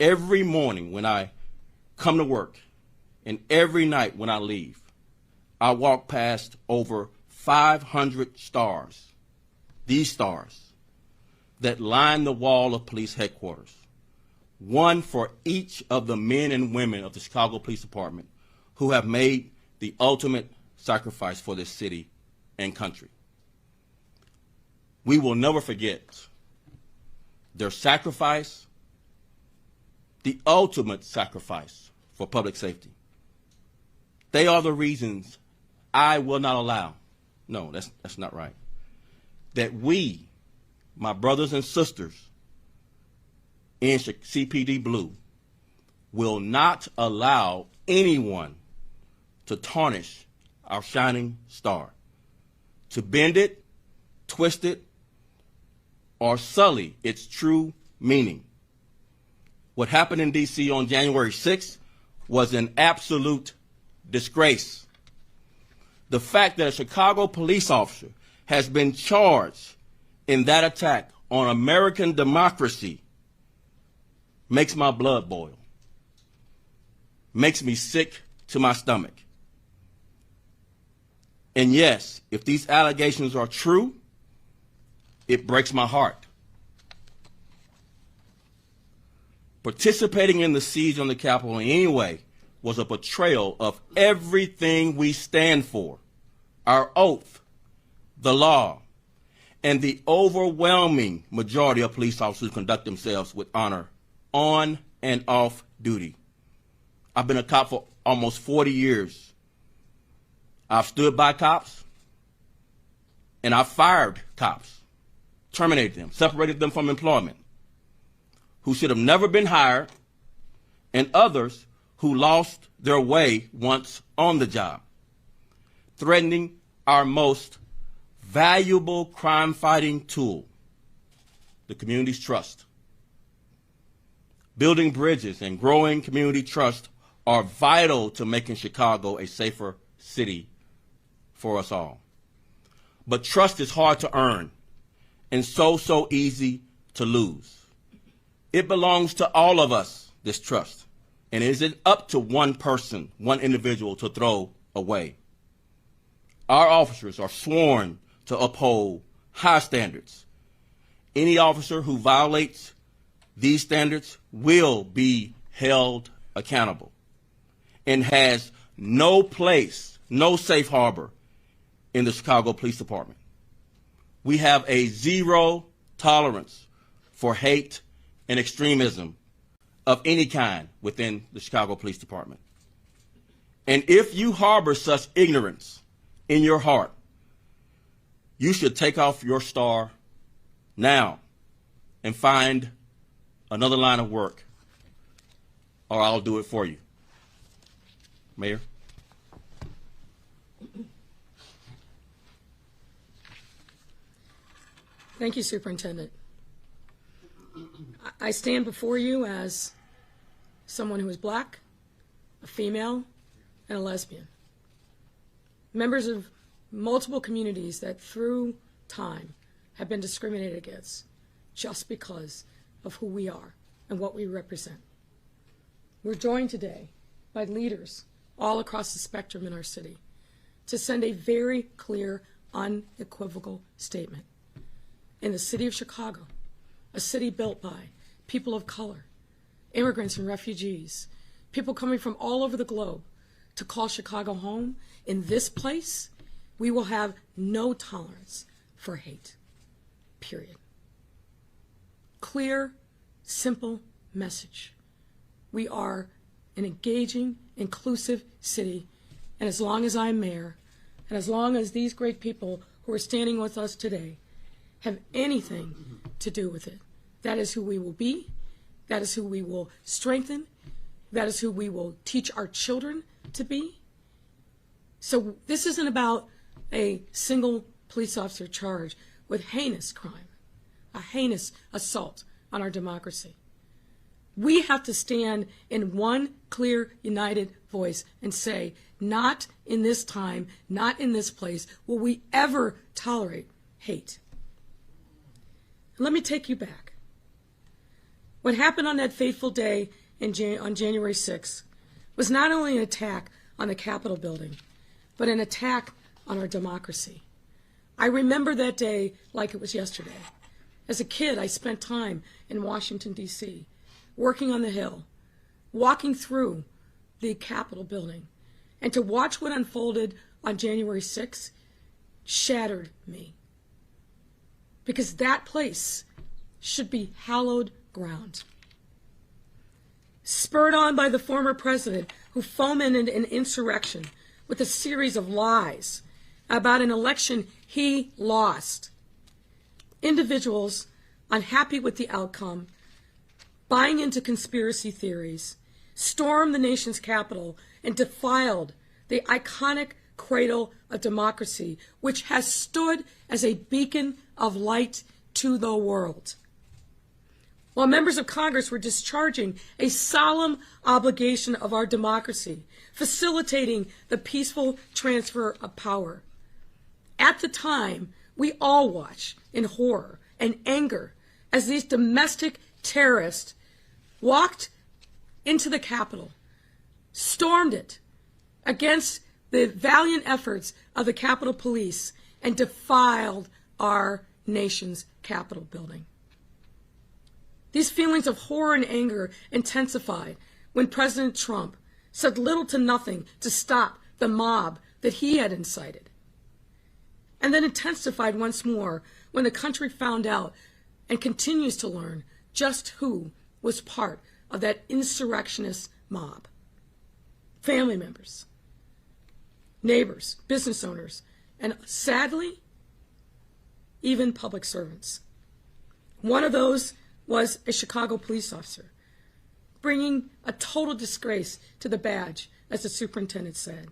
every morning when I come to work and every night when I leave, I walk past over 500 stars, these stars, that line the wall of police headquarters, one for each of the men and women of the Chicago Police Department who have made the ultimate sacrifice for this city and country. We will never forget their sacrifice, the ultimate sacrifice for public safety. They are the reasons I will not allow, no, that's not right, that we, my brothers and sisters in CPD Blue, will not allow anyone to tarnish our shining star, to bend it, twist it, or sully its true meaning. What happened in D.C. on January 6th was an absolute disgrace. The fact that a Chicago police officer has been charged in that attack on American democracy makes my blood boil, makes me sick to my stomach. And yes, if these allegations are true, it breaks my heart. Participating in the siege on the Capitol in any way was a betrayal of everything we stand for, our oath, the law, and the overwhelming majority of police officers conduct themselves with honor on and off duty. I've been a cop for almost 40 years. I've stood by cops, and I've fired cops, terminated them, separated them from employment, who should have never been hired, and others who lost their way once on the job, threatening our most valuable crime-fighting tool, the community's trust. Building bridges and growing community trust are vital to making Chicago a safer city for us all. But trust is hard to earn and so easy to lose. It belongs to all of us, this trust, and it isn't up to one person, one individual to throw away. Our officers are sworn to uphold high standards. Any officer who violates these standards will be held accountable and has no place, no safe harbor in the Chicago Police Department. We have a zero tolerance for hate and extremism of any kind within the Chicago Police Department. And if you harbor such ignorance in your heart, you should take off your star now and find another line of work, or I'll do it for you. Mayor? Thank you, Superintendent. I stand before you as someone who is black, a female, and a lesbian. Members of multiple communities that through time have been discriminated against just because of who we are and what we represent. We're joined today by leaders all across the spectrum in our city to send a very clear, unequivocal statement. In the city of Chicago, a city built by people of color, immigrants and refugees, people coming from all over the globe to call Chicago home, in this place, we will have no tolerance for hate, period. Clear, simple message. We are an engaging, inclusive city, and as long as I'm mayor, and as long as these great people who are standing with us today have anything to do with it, that is who we will be, that is who we will strengthen, that is who we will teach our children to be. So this isn't about a single police officer charged with heinous crime, a heinous assault on our democracy. We have to stand in one clear, united voice and say, not in this time, not in this place, will we ever tolerate hate. Let me take you back. What happened on that fateful day on January 6th was not only an attack on the Capitol building, but an attack on our democracy. I remember that day like it was yesterday. As a kid, I spent time in Washington, D.C., working on the Hill, walking through the Capitol building, and to watch what unfolded on January 6th shattered me. Because that place should be hallowed ground. Spurred on by the former president who fomented an insurrection with a series of lies about an election he lost, individuals unhappy with the outcome, buying into conspiracy theories, stormed the nation's capital and defiled the iconic cradle of democracy, which has stood as a beacon of light to the world. While members of Congress were discharging a solemn obligation of our democracy, facilitating the peaceful transfer of power. At the time, we all watched in horror and anger as these domestic terrorists walked into the Capitol, stormed it against the valiant efforts of the Capitol Police, and defiled our nation's Capitol building. These feelings of horror and anger intensified when President Trump said little to nothing to stop the mob that he had incited. And then intensified once more when the country found out and continues to learn just who was part of that insurrectionist mob. Family members, neighbors, business owners, and sadly, even public servants. One of those was a Chicago police officer, bringing a total disgrace to the badge, as the superintendent said.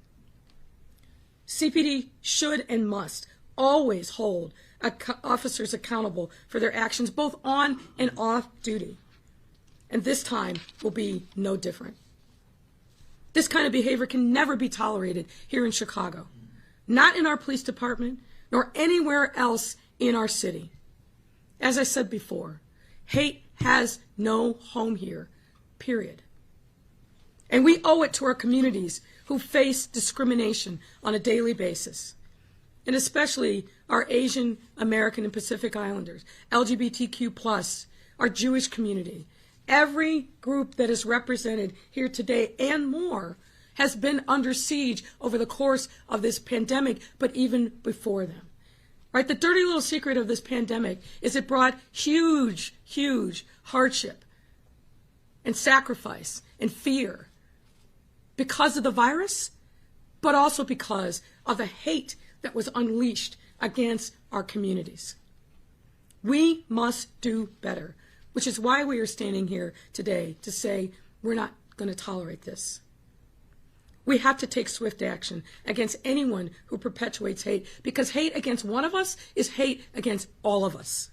CPD should and must always hold officers accountable for their actions both on and off duty. And this time will be no different. This kind of behavior can never be tolerated here in Chicago, not in our police department, nor anywhere else in our city. As I said before, hate has no home here, period. And we owe it to our communities who face discrimination on a daily basis, and especially our Asian American and Pacific Islanders, LGBTQ+, our Jewish community. Every group that is represented here today and more has been under siege over the course of this pandemic, but even before them. Right? The dirty little secret of this pandemic is it brought huge, huge hardship and sacrifice and fear because of the virus, but also because of the hate that was unleashed against our communities. We must do better, which is why we are standing here today to say we're not going to tolerate this. We have to take swift action against anyone who perpetuates hate, because hate against one of us is hate against all of us.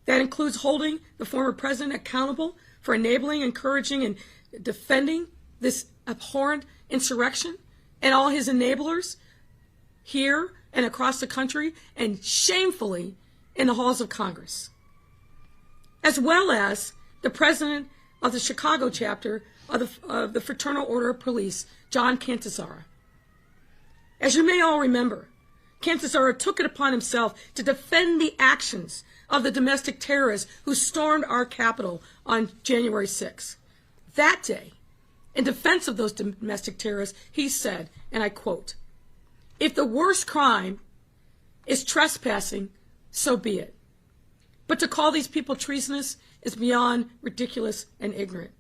That includes holding the former president accountable for enabling, encouraging, and defending this abhorrent insurrection, and all his enablers here and across the country, and shamefully in the halls of Congress, as well as the president of the Chicago chapter of the Fraternal Order of Police, John Cantazzara. As you may all remember, Cantazzara took it upon himself to defend the actions of the domestic terrorists who stormed our Capitol on January 6th. That day, in defense of those domestic terrorists, he said, and I quote, "If the worst crime is trespassing, so be it. But to call these people treasonous is beyond ridiculous and ignorant.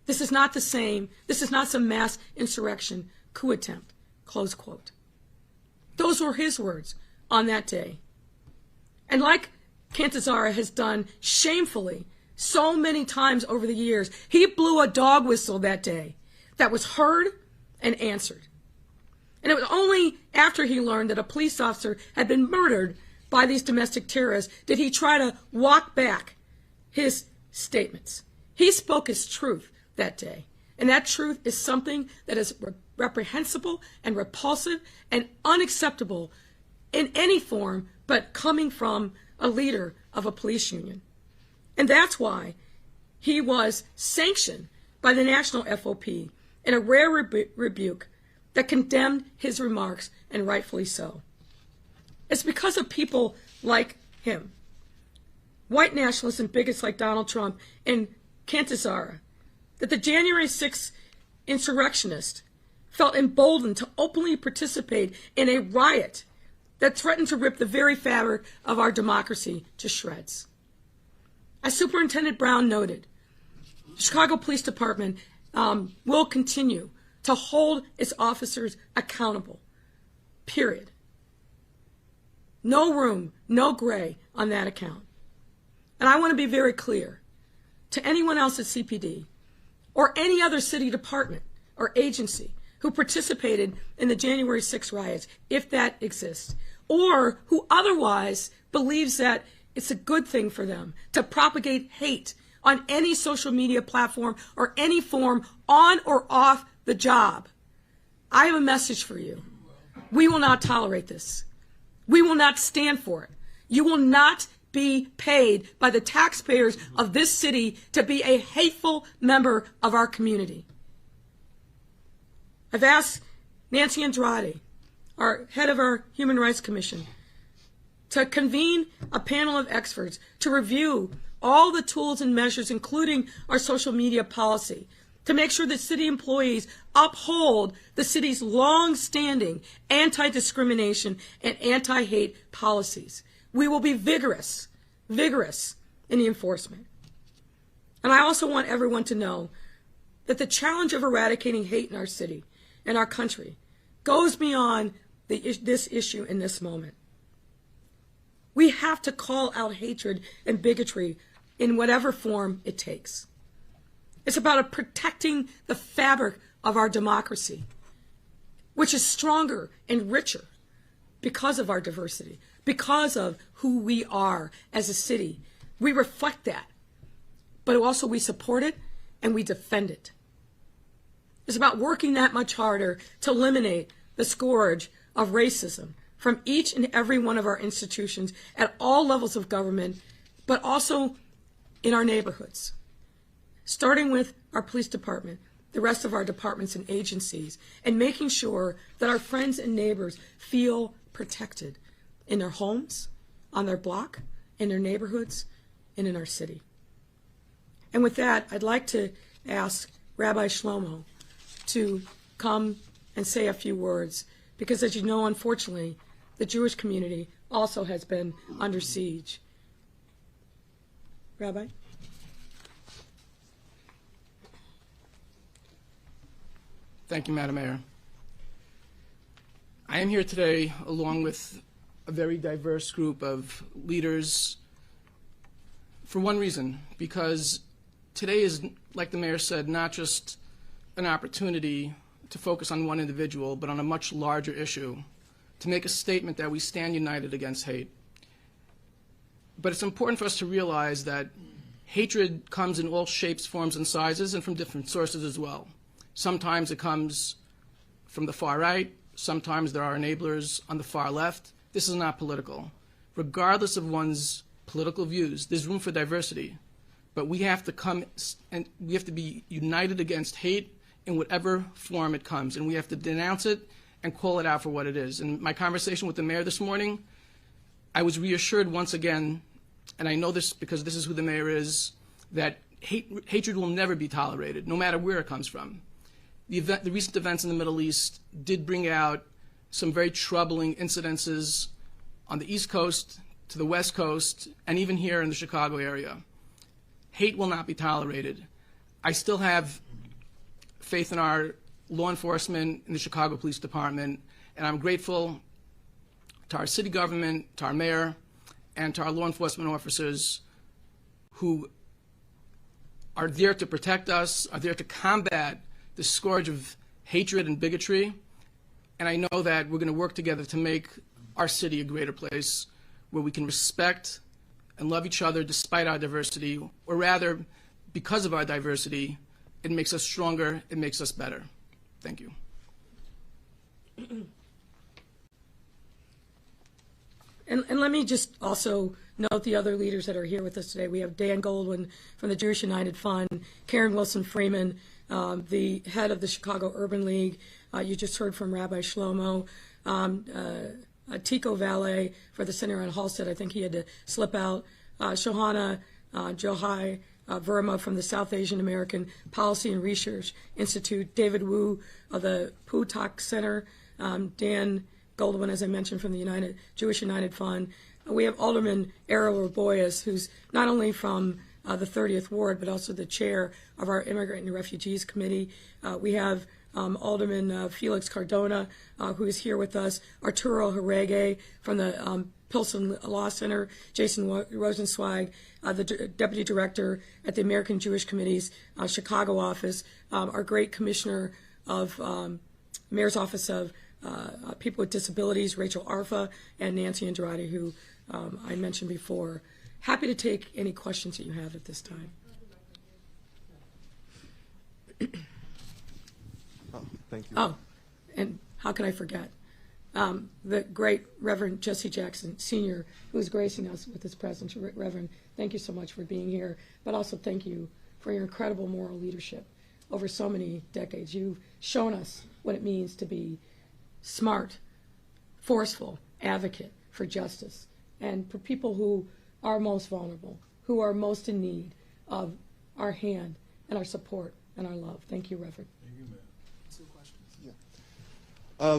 This is not the same. This is not some mass insurrection coup attempt," close quote. Those were his words on that day. And like Cantazzara has done shamefully so many times over the years, he blew a dog whistle that day that was heard and answered. And it was only after he learned that a police officer had been murdered by these domestic terrorists did he try to walk back his statements. He spoke his truth that day. And that truth is something that is reprehensible and repulsive and unacceptable in any form, but coming from a leader of a police union. And that's why He was sanctioned by the national FOP in a rare rebuke that condemned his remarks, and rightfully so. It's because of people like him, white nationalists and bigots like Donald Trump and Cantizara, that the January 6th insurrectionists felt emboldened to openly participate in a riot that threatened to rip the very fabric of our democracy to shreds. As Superintendent Brown noted, the Chicago Police Department will continue to hold its officers accountable, period. No room, no gray on that account. And I want to be very clear to anyone else at CPD or any other city department or agency who participated in the January 6th riots, if that exists, or who otherwise believes that it's a good thing for them to propagate hate on any social media platform or any form on or off the job. I have a message for you. We will not tolerate this. We will not stand for it. You will not be paid by the taxpayers of this city to be a hateful member of our community. I've asked Nancy Andrade, our head of our Human Rights Commission, to convene a panel of experts to review all the tools and measures, including our social media policy, to make sure that city employees uphold the city's long-standing anti-discrimination and anti-hate policies. We will be vigorous in the enforcement. And I also want everyone to know that the challenge of eradicating hate in our city and our country goes beyond this issue in this moment. We have to call out hatred and bigotry in whatever form it takes. It's about protecting the fabric of our democracy, which is stronger and richer because of our diversity, because of who we are as a city. We reflect that, but also we support it and we defend it. It's about working that much harder to eliminate the scourge of racism from each and every one of our institutions at all levels of government, but also in our neighborhoods, starting with our police department, the rest of our departments and agencies, and making sure that our friends and neighbors feel protected in their homes, on their block, in their neighborhoods, and in our city. And with that, I'd like to ask Rabbi Shlomo to come and say a few words, because as you know, unfortunately, the Jewish community also has been under siege. Rabbi? Thank you, Madam Mayor. I am here today along with a very diverse group of leaders for one reason, because today is, like the mayor said, not just an opportunity to focus on one individual, but on a much larger issue, to make a statement that we stand united against hate. But it's important for us to realize that hatred comes in all shapes, forms, and sizes, and from different sources as well. Sometimes it comes from the far right. Sometimes there are enablers on the far left. This is not political. Regardless of one's political views, there's room for diversity. But we have to come and we have to be united against hate in whatever form it comes. And we have to denounce it and call it out for what it is. In my conversation with the mayor this morning, I was reassured once again, and I know this because this is who the mayor is, that hatred will never be tolerated, no matter where it comes from. The recent events in the Middle East did bring out some very troubling incidences on the East Coast, to the West Coast, and even here in the Chicago area. Hate will not be tolerated. I still have faith in our law enforcement, in the Chicago Police Department, and I'm grateful to our city government, to our mayor, and to our law enforcement officers who are there to protect us, are there to combat the scourge of hatred and bigotry. And I know that we're going to work together to make our city a greater place where we can respect and love each other despite our diversity, or rather, because of our diversity, it makes us stronger, it makes us better. Thank you. And let me just also note the other leaders that are here with us today. We have Dan Goldwyn from the Jewish United Fund, Karen Wilson Freeman, the head of the Chicago Urban League. You just heard from Rabbi Shlomo. Tico Valet for the Center on Halstead. I think he had to slip out. Shohana Johai Verma from the South Asian American Policy and Research Institute. David Wu of the Putak Center. Dan Goldwyn, as I mentioned, from the Jewish United Fund. We have Alderman Errol Boyas, who's not only from the 30th Ward, but also the chair of our Immigrant and Refugees Committee. We have Alderman Felix Cardona, who is here with us, Arturo Jarege from the Pilsen Law Center, Jason Rosenzweig, the Deputy Director at the American Jewish Committee's Chicago office, our great Commissioner of Mayor's Office of People with Disabilities, Rachel Arfa, and Nancy Andrade, who I mentioned before. Happy to take any questions that you have at this time. Thank you. Oh, and how can I forget? The great Reverend Jesse Jackson, Sr., who is gracing us with his presence. Reverend, thank you so much for being here, but also thank you for your incredible moral leadership over so many decades. You've shown us what it means to be smart, forceful advocate for justice, and for people who are most vulnerable, who are most in need of our hand and our support and our love. Thank you, Reverend.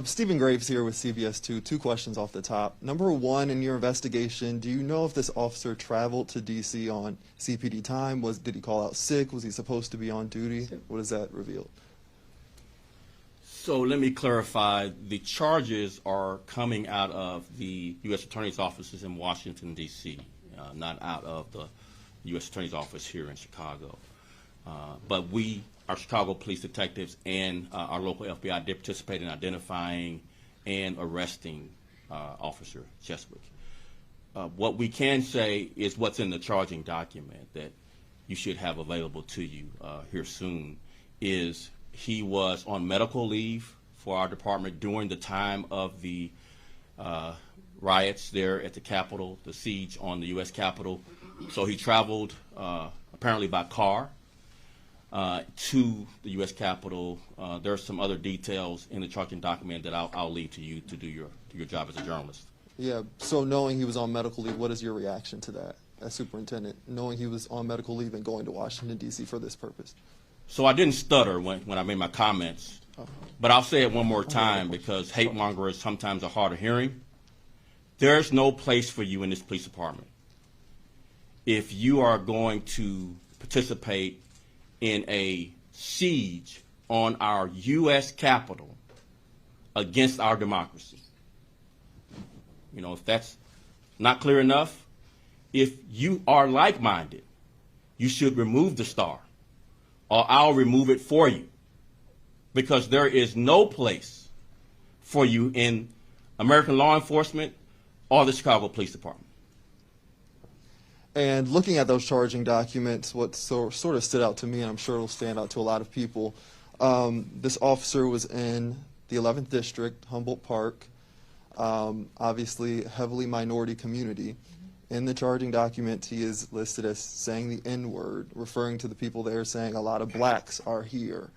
Stephen Graves here with CBS 2. Two questions off the top. Number one, in your investigation, do you know if this officer traveled to D.C. on CPD time? Did he call out sick? Was he supposed to be on duty? What does that reveal? So let me clarify. The charges are coming out of the U.S. Attorney's offices in Washington, D.C., not out of the U.S. Attorney's office here in Chicago. But our Chicago police detectives and our local FBI did participate in identifying and arresting Officer Chwiesiuk. What we can say is what's in the charging document that you should have available to you here soon is he was on medical leave for our department during the time of the riots there at the Capitol, the siege on the U.S. Capitol. So he traveled apparently by car to the U.S. Capitol. There are some other details in the charging document that I'll leave to you to do your job as a journalist. Yeah, so knowing he was on medical leave, what is your reaction to that as superintendent, knowing he was on medical leave and going to Washington, D.C. for this purpose? So I didn't stutter when I made my comments, but I'll say it one more time because hate mongers sometimes are hard of hearing. There's no place for you in this police department. If you are going to participate in a siege on our U.S. Capitol against our democracy. You know, if that's not clear enough, if you are like-minded, you should remove the star, or I'll remove it for you, because there is no place for you in American law enforcement or the Chicago Police Department. And looking at those charging documents, what sort of stood out to me, and I'm sure it'll stand out to a lot of people, this officer was in the 11th District, Humboldt Park, obviously heavily minority community. In the charging document, he is listed as saying the N-word, referring to the people there, saying a lot of blacks are here.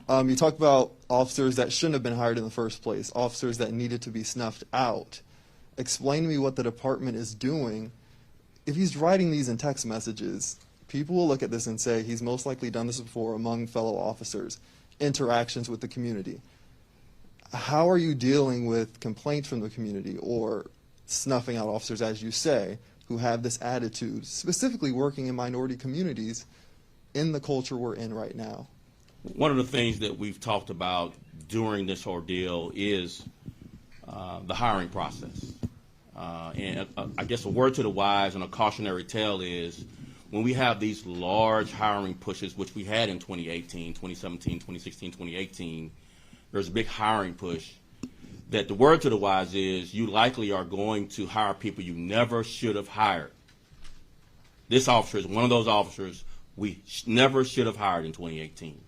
You talk about officers that shouldn't have been hired in the first place, officers that needed to be snuffed out. Explain to me what the department is doing. If he's writing these in text messages, people will look at this and say he's most likely done this before among fellow officers, interactions with the community. How are you dealing with complaints from the community or snuffing out officers, as you say, who have this attitude, specifically working in minority communities in the culture we're in right now? One of the things that we've talked about during this ordeal is the hiring process. And I guess a word to the wise and a cautionary tale is when we have these large hiring pushes, which we had in 2018, 2017, 2016, 2018, there's a big hiring push, that the word to the wise is you likely are going to hire people you never should have hired. This officer is one of those officers we never should have hired in 2018.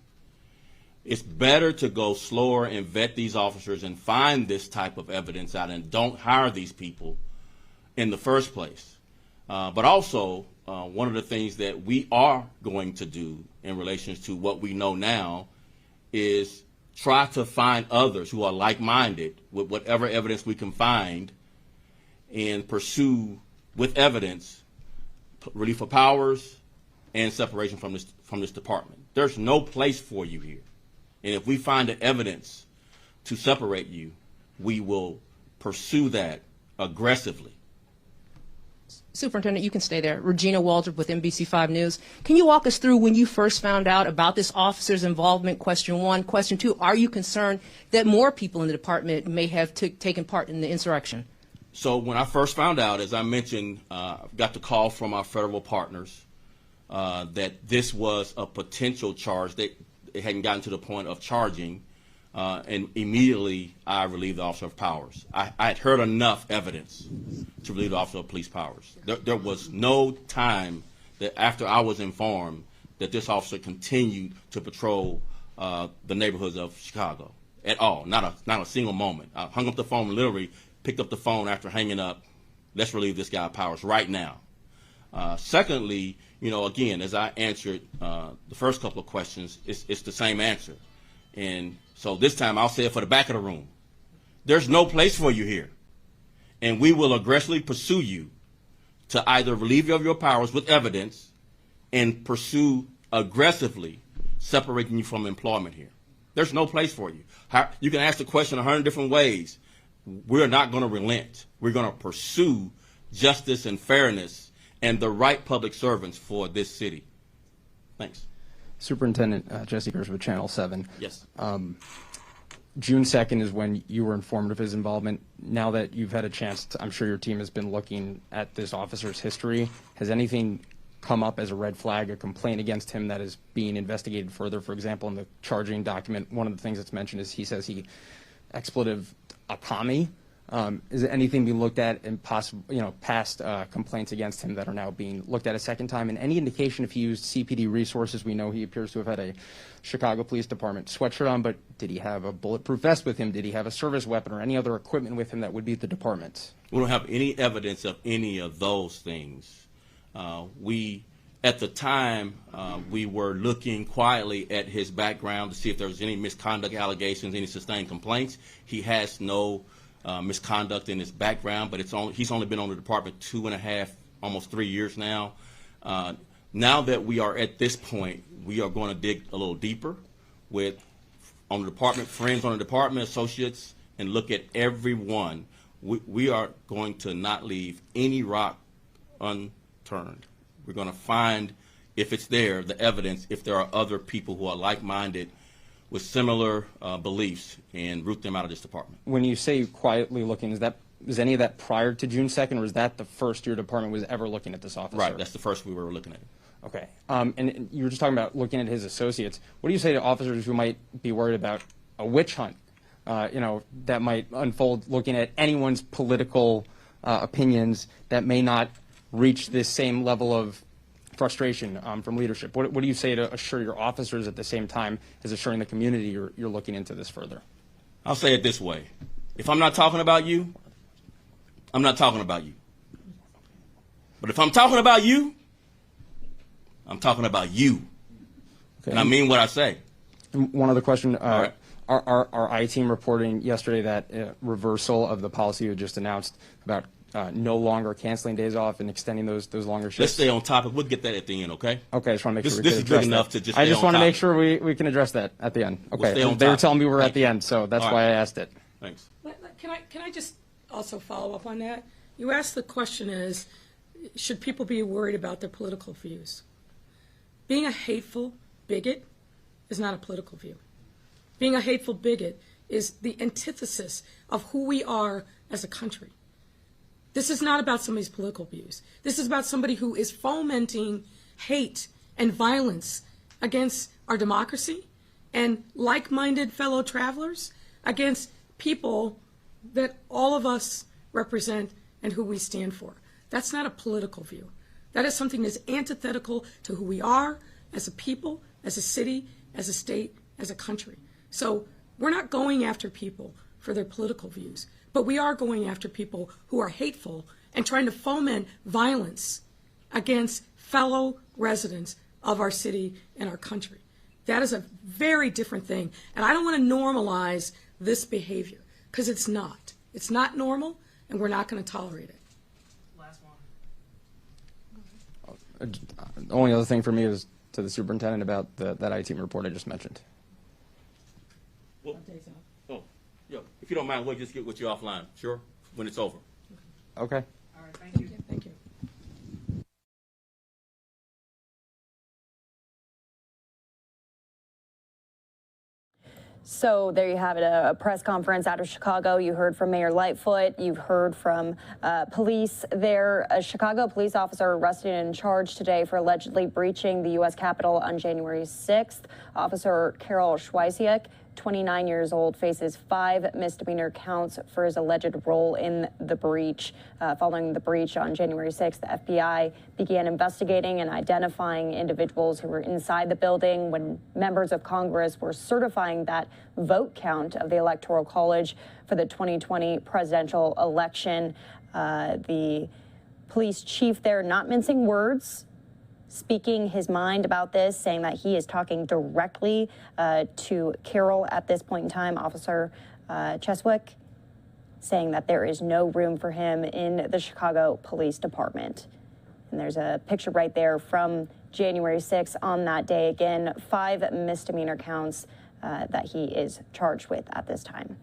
It's better to go slower and vet these officers and find this type of evidence out and don't hire these people in the first place. But also, one of the things that we are going to do in relation to what we know now is try to find others who are like-minded with whatever evidence we can find and pursue with evidence relief of powers and separation from this department. There's no place for you here. And if we find the evidence to separate you, we will pursue that aggressively. Superintendent, you can stay there. Regina Waldrop with NBC5 News. Can you walk us through when you first found out about this officer's involvement? Question one. Question two, are you concerned that more people in the department may have taken part in the insurrection? So when I first found out, as I mentioned, got the call from our federal partners that this was a potential charge. They hadn't gotten to the point of charging, and immediately I relieved the officer of powers. I had heard enough evidence to relieve the officer of police powers. There was no time that after I was informed that this officer continued to patrol the neighborhoods of Chicago at all, not a single moment. I hung up the phone, literally picked up the phone after hanging up. Let's relieve this guy of powers right now. Secondly, again, as I answered the first couple of questions, it's the same answer. And so this time I'll say it for the back of the room. There's no place for you here. And we will aggressively pursue you to either relieve you of your powers with evidence and pursue aggressively separating you from employment here. There's no place for you. You can ask the question 100 different ways. We're not going to relent. We're going to pursue justice and fairness and the right public servants for this city. Thanks. Superintendent Jesse Gers with Channel 7. Yes. June 2nd is when you were informed of his involvement. Now that you've had a chance to, I'm sure your team has been looking at this officer's history. Has anything come up as a red flag, a complaint against him that is being investigated further? For example, in the charging document, one of the things that's mentioned is he says he expletive Akami. Is there anything being looked at in possible, past complaints against him that are now being looked at a second time? And any indication if he used CPD resources? We know he appears to have had a Chicago Police Department sweatshirt on, but did he have a bulletproof vest with him? Did he have a service weapon or any other equipment with him that would be at the department? We don't have any evidence of any of those things. At the time, we were looking quietly at his background to see if there was any misconduct allegations, any sustained complaints. He has no misconduct in his background, but he's only been on the department 2.5, almost 3 years now. Now that we are at this point, we are going to dig a little deeper on the department, friends on the department, associates, and look at everyone. We are going to not leave any rock unturned. We're going to find, if it's there, the evidence, if there are other people who are like-minded with similar beliefs, and root them out of this department. When you say quietly looking, is any of that prior to June 2nd, or is that the first your department was ever looking at this officer? Right, that's the first we were looking at. Okay. And you were just talking about looking at his associates. What do you say to officers who might be worried about a witch hunt, that might unfold looking at anyone's political opinions that may not reach this same level of frustration from leadership? What do you say to assure your officers at the same time as assuring the community you're looking into this further? I'll say it this way. If I'm not talking about you, I'm not talking about you. But if I'm talking about you, I'm talking about you. Okay. And I mean what I say. One other question. Right. Our I-team reporting yesterday that reversal of the policy you just announced about no longer canceling days off and extending those longer shifts. Let's stay on topic. We'll get that at the end, okay? Okay, I just want to make sure we this can is address good enough that. to just I stay just on want to make topic. sure we can address that at the end. Okay, We'll stay on they were topic. telling me we were Thank at the you. end, so that's All why right. I asked it. Thanks. Can I just also follow up on that? You asked the question is, should people be worried about their political views? Being a hateful bigot is not a political view. Being a hateful bigot is the antithesis of who we are as a country. This is not about somebody's political views. This is about somebody who is fomenting hate and violence against our democracy and like-minded fellow travelers, against people that all of us represent and who we stand for. That's not a political view. That is something that's antithetical to who we are as a people, as a city, as a state, as a country. So we're not going after people for their political views, but we are going after people who are hateful and trying to foment violence against fellow residents of our city and our country. That is a very different thing. And I don't want to normalize this behavior, because it's not. It's not normal, and we're not going to tolerate it. Last The only other thing for me is to the superintendent about that I-team report I just mentioned. Well, oh, yeah. If you don't mind, we'll just get with you offline, sure, when it's over. Okay. All right, thank you. Thank you. So there you have it, a press conference out of Chicago. You heard from Mayor Lightfoot. You've heard from police there. A Chicago police officer arrested and charged today for allegedly breaching the U.S. Capitol on January 6th. Officer Karol Chwiesiuk, 29 years old, faces 5 misdemeanor counts for his alleged role in the breach. Following the breach on January 6th, the FBI began investigating and identifying individuals who were inside the building when members of Congress were certifying that vote count of the Electoral College for the 2020 presidential election. The police chief there, not mincing words, speaking his mind about this, saying that he is talking directly to Karol at this point in time. Officer Chwiesiuk saying that there is no room for him in the Chicago Police Department. And there's a picture right there from January 6th on that day. Again, 5 misdemeanor counts that he is charged with at this time.